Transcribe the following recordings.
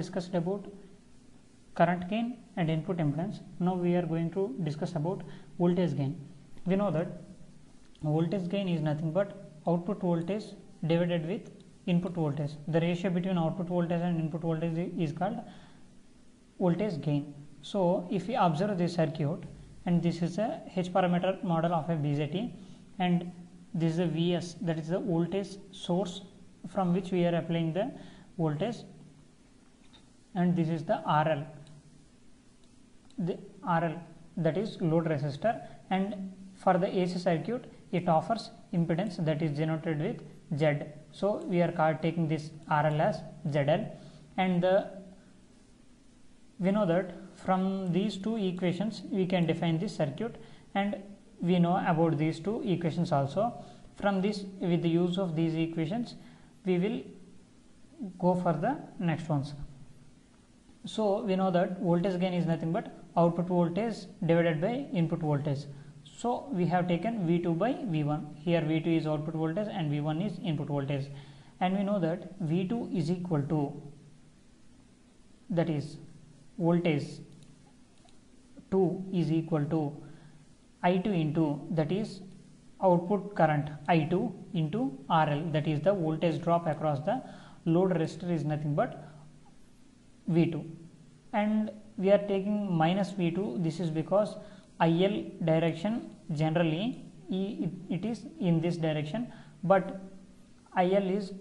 discussed about current gain and input impedance. Now we are going to discuss about voltage gain. We know that voltage gain is nothing but output voltage divided with input voltage. The ratio between output voltage and input voltage is called voltage gain. So if we observe this circuit, and this is a H parameter model of a BJT, and this is a Vs, that is the voltage source from which we are applying the voltage, and this is the RL, that is load resistor, and for the AC circuit it offers impedance that is denoted with Z. So we are taking this RL as ZL, and we know that from these two equations we can define this circuit, and we know about these two equations also. From this, with the use of these equations, we will go for the next ones. So we know that voltage gain is nothing but output voltage divided by input voltage. So we have taken V2 by V1. Here V2 is output voltage and V1 is input voltage, and we know that V2 is equal to, that is voltage 2 is equal to I2 into, that is output current I2 into RL, that is the voltage drop across the load resistor is nothing but V2, and we are taking minus V2. This is because IL direction generally it is in this direction, but IL is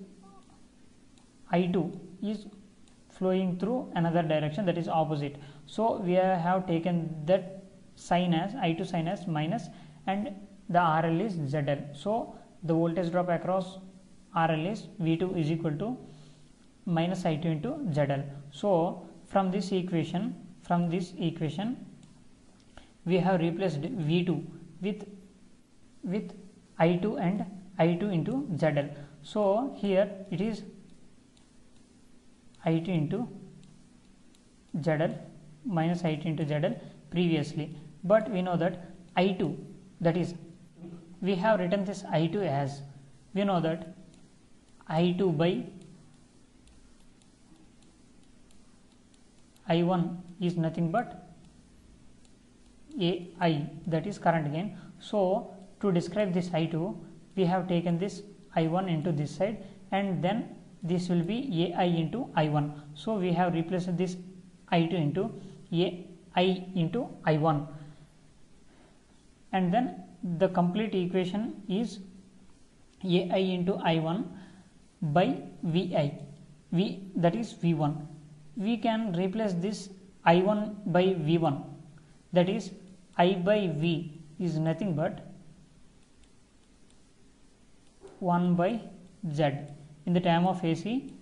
I2 is flowing through another direction, that is opposite. So we have taken that sign as I2 sign as minus, and the RL is ZL. So the voltage drop across RL is V2 is equal to minus I2 into ZL. So from this equation we have replaced V2 with I2 and I2 into ZL. So here it is I2 into ZL minus I2 into ZL previously, but we know that I2, that is, we have written this I2 as, we know that I2 by I1 is nothing but AI, that is current gain. So to describe this I2, we have taken this I1 into this side, and then this will be AI into I1. So we have replaced this I2 into AI into I1, and then the complete equation is AI into I1 by VI, that is V1. We can replace this I1 by V1, that is I by V is nothing but 1 by Z. In the term of AC,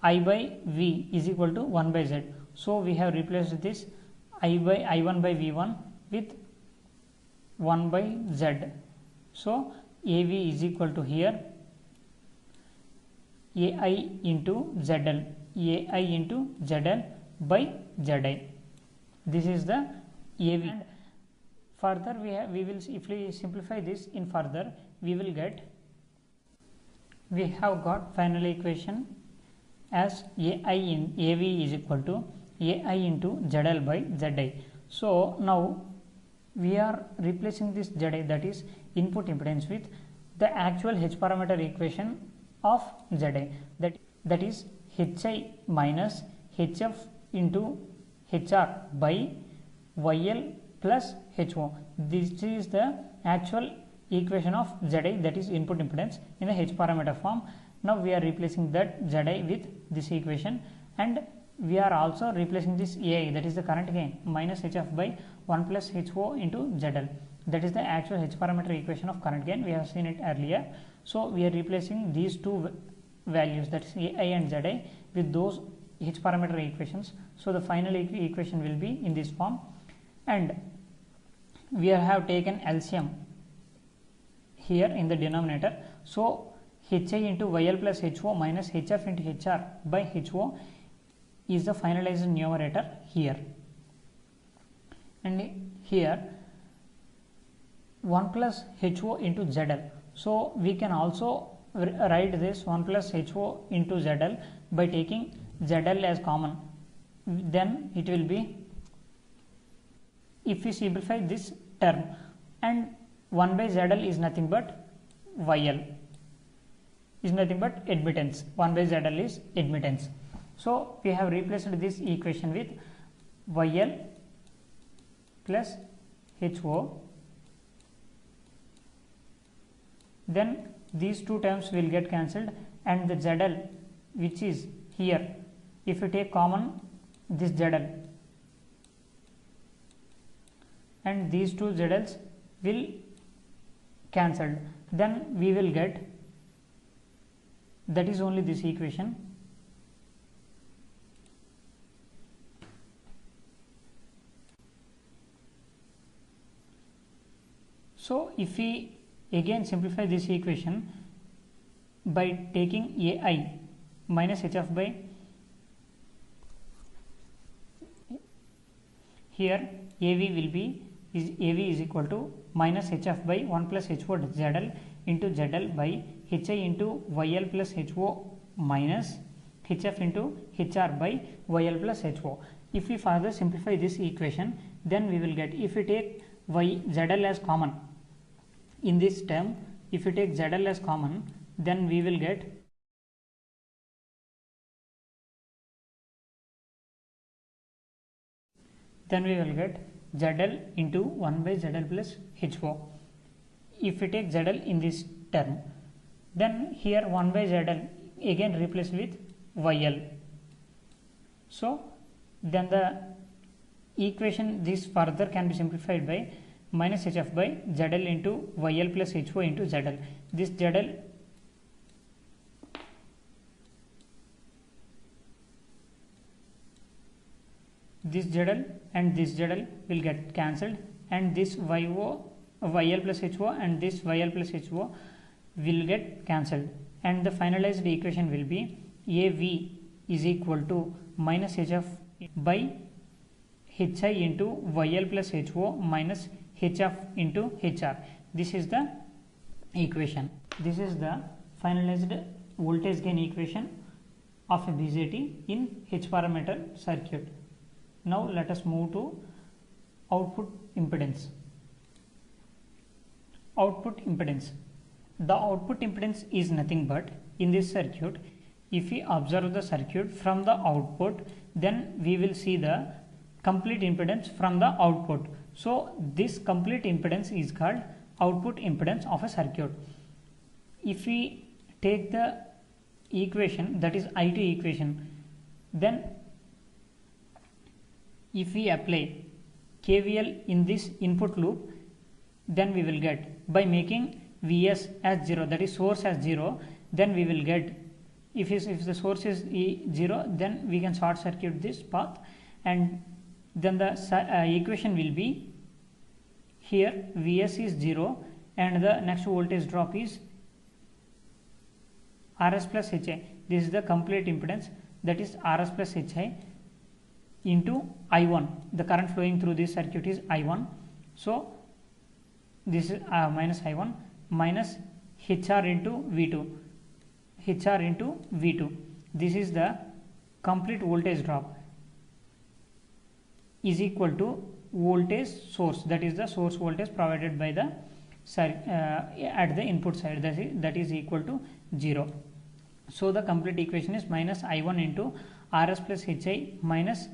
I by V is equal to 1 by Z. So we have replaced this I1 by V1 with 1 by Z. So AV is equal to here AI into ZL, AI into ZL by ZI. This is the AV. And further we will, if we simplify this in further, we will get, we have got final equation as AI in AV is equal to AI into ZL by ZI. So now we are replacing this ZI, that is input impedance, with the actual H parameter equation of ZI, that is HI minus HF into HR by YL plus HO. This is the actual equation of ZI, that is input impedance, in the H parameter form. Now we are replacing that ZI with this equation, and we are also replacing this AI, that is the current gain, minus HF by 1 plus HO into ZL. That is the actual H parameter equation of current gain. We have seen it earlier. So we are replacing these two values, that is AI and ZI, with those H parameter equations. So the final equation will be in this form, and we have taken LCM here in the denominator. So HI into YL plus HO minus HF into HR by HO is the finalized numerator here, and here 1 plus HO into ZL. So we can also write this 1 plus HO into ZL by taking ZL as common, then it will be, if we simplify this term, and 1 by ZL is nothing but YL, is nothing but admittance. 1 by ZL is admittance. So we have replaced this equation with YL plus HO. Then these two terms will get cancelled, and the ZL which is here, if you take common this ZL, and these two ZLs will cancelled, then we will get, that is only this equation. So if we again simplify this equation by taking AI minus HF by, here AV will be, AV is equal to minus HF by 1 plus HO ZL into ZL by HI into YL plus HO minus HF into HR by YL plus HO. If we further simplify this equation, then we will get, if we take ZL as common in this term, if you take ZL as common, then we will get ZL into 1 by ZL plus HO. If we take ZL in this term, then here 1 by ZL again replaced with YL. So then the equation this further can be simplified by minus HF by ZL into YL plus HO into ZL. This ZL and this ZL will get cancelled, and this YL plus HO and this YL plus HO will get cancelled, and the finalized equation will be AV is equal to minus HF by HI into YL plus HO minus HF into HR. This is the equation. This is the finalized voltage gain equation of a BJT in H parameter circuit. Now let us move to output impedance. Output impedance. The output impedance is nothing but, in this circuit, if we observe the circuit from the output, then we will see the complete impedance from the output. So this complete impedance is called output impedance of a circuit. If we take the equation, that is I2 equation, then if we apply KVL in this input loop, then we will get, by making Vs as 0, that is source as 0, then we will get, if the source is 0, then we can short circuit this path, and then the equation will be, here Vs is 0 and the next voltage drop is Rs plus Hi. This is the complete impedance, that is Rs plus Hi into I1. The current flowing through this circuit is I1. So this is minus I1 minus HR into V2. HR into V2. This is the complete voltage drop is equal to voltage source, that is the source voltage provided by the at the input side, that is equal to 0. So the complete equation is minus I1 into Rs plus Hi minus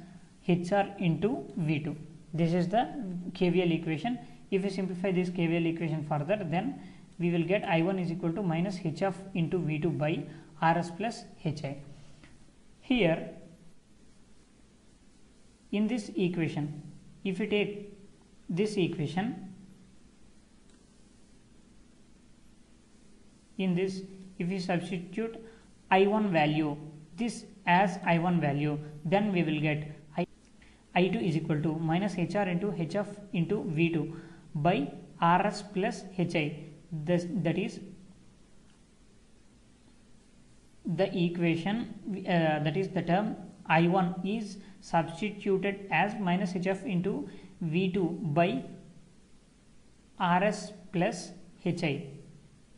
HR into V2. This is the KVL equation. If we simplify this KVL equation further, then we will get I1 is equal to minus HF into V2 by Rs plus Hi. Here in this equation, if we take this equation, in this if we substitute I1 value, this as I1 value, then we will get I2 is equal to minus HR into HF into V2 by Rs plus Hi. That is the equation, that is the term I1 is substituted as minus HF into V2 by Rs plus Hi.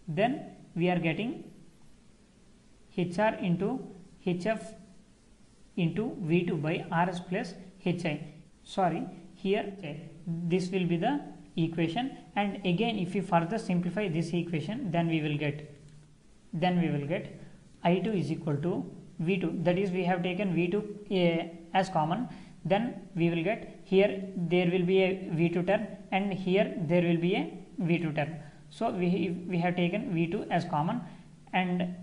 Then we are getting HR into HF into V2 by RS plus HI. Sorry, here this will be the equation, and again if we further simplify this equation, then we will get I2 is equal to V2, that is we have taken V2 as common, then we will get here there will be a V2 term and here there will be a V2 term. So we have taken V2 as common, and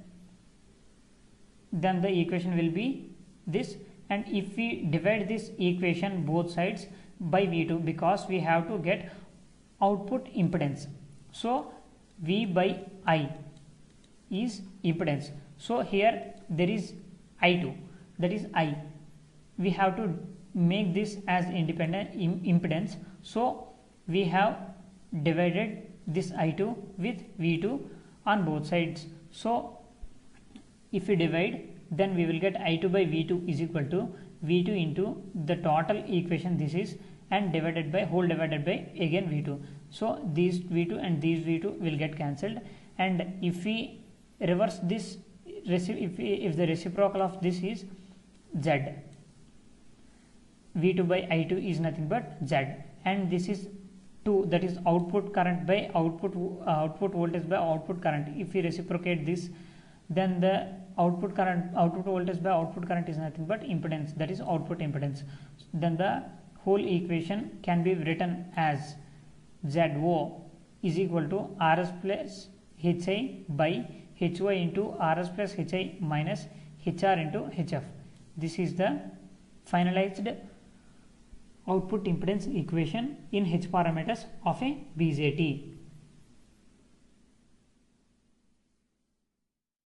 then the equation will be this. And if we divide this equation both sides by V2, because we have to get output impedance, so V by I is impedance. So here there is I2, that is I, we have to make this as independent impedance, so we have divided this I2 with V2 on both sides. So if we divide, then we will get I2 by V2 is equal to V2 into the total equation this is, and divided by whole divided by again V2. So these V2 and these V2 will get cancelled, and if we reverse this, if the reciprocal of this is Z, V2 by I2 is nothing but Z, and this is 2, that is output current by output voltage by output current. If we reciprocate this, then the output voltage by output current is nothing but impedance, that is output impedance. Then the whole equation can be written as ZO is equal to RS plus HI by HY into RS plus HI minus HR into HF. This is the finalized output impedance equation in H parameters of a BJT.